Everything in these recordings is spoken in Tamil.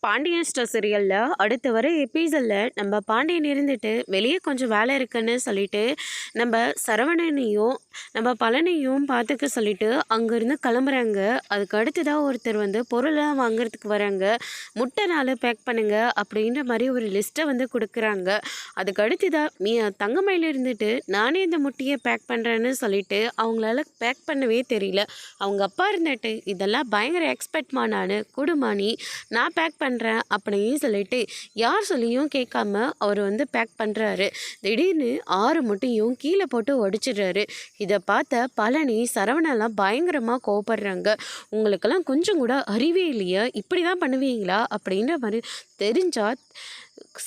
பாண்டியன் ஸ்டோர் சீரியலில் அடுத்து வர எபிசோடில் நம்ம பாண்டியன் இருந்துட்டு வெளியே கொஞ்சம் வேலை இருக்குன்னு சொல்லிட்டு நம்ம சரவணனையும் நம்ம பழனியும் பார்த்துக்க சொல்லிட்டு அங்கேருந்து கிளம்புறாங்க. அதுக்கு அடுத்ததாக ஒருத்தர் பொருளாக வாங்குறதுக்கு வராங்க. முட்டை 4 பேக் பண்ணுங்க அப்படின்ற மாதிரி ஒரு லிஸ்ட்டை கொடுக்குறாங்க. அதுக்கு அடுத்ததாக தங்கமயில இருந்துட்டு நானே இந்த முட்டையை பேக் பண்ணுறேன்னு சொல்லிட்டு அவங்களால பேக் பண்ணவே தெரியல. அவங்க அப்பா இருந்துட்டு இதெல்லாம் பயங்கர எக்ஸ்பெக்ட்மா, நான் குடுமானி நான் பேக் பண்ணுறேன் அப்படின்னு சொல்லிட்டு யார் சொல்லியும் கேட்காம அவர் பேக் பண்ணுறாரு. திடீர்னு 6 முட்டையும் கீழே போட்டு உடைச்சிடுறாரு. இதை பார்த்த பழனி சரவணெல்லாம் பயங்கரமாக கோவப்படுறாங்க. உங்களுக்கெல்லாம் கொஞ்சம் கூட அறிவே இல்லையா, இப்படி தான் பண்ணுவீங்களா அப்படின்ற மாதிரி தெரிஞ்சா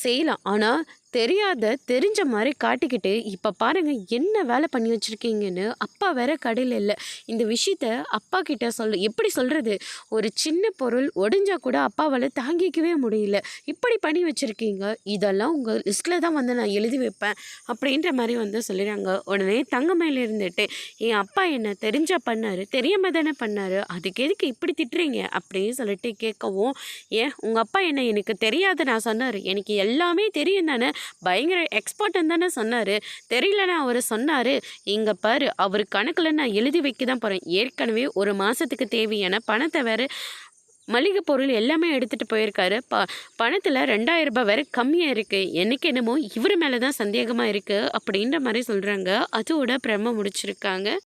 செய்யலாம், ஆனால் தெரிஞ்ச மாதிரி காட்டிக்கிட்டு இப்போ பாருங்கள் என்ன வேலை பண்ணி வச்சுருக்கீங்கன்னு. அப்பா வேற கடையில் இல்லை. இந்த விஷயத்த அப்பா கிட்ட எப்படி சொல்கிறது? ஒரு சின்ன பொருள் ஒடிஞ்சா கூட அப்பாவால் தாங்கிக்கவே முடியல. இப்படி பண்ணி வச்சுருக்கீங்க, இதெல்லாம் உங்கள் லிஸ்ட்டில் தான் நான் எழுதி வைப்பேன் அப்படின்ற மாதிரி சொல்லிடுறாங்க. உடனே தங்கமயில இருந்துட்டு என் அப்பா என்ன தெரிஞ்சா பண்ணார், தெரியாமல் தானே பண்ணார், அதுக்கு எதுக்கு இப்படி திட்டுறீங்க அப்படின்னு சொல்லிட்டு கேட்கவும், ஏன் உங்கள் அப்பா என்ன எனக்கு தெரியாத நான் சொன்னார், எனக்கு எல்லாமே தெரியும் தானே, பயங்கர எக்ஸ்பர்ட்னு தானே சொன்னார், தெரியலன்னு அவர் சொன்னார். இங்கே பாரு, அவர் கணக்கில் நான் எழுதி வைக்க தான் போகிறேன். ஏற்கனவே ஒரு மாதத்துக்கு தேவையான பணத்தை வேறு மளிகை பொருள் எல்லாமே எடுத்துகிட்டு போயிருக்காரு. பணத்தில் 2000 ரூபாய் வேறு கம்மியாக இருக்குது. எனக்கு என்னமோ இவர் மேலே தான் சந்தேகமாக இருக்குது அப்படின்ற மாதிரி சொல்கிறாங்க. அதோட பிரம்ம முடிச்சிருக்காங்க.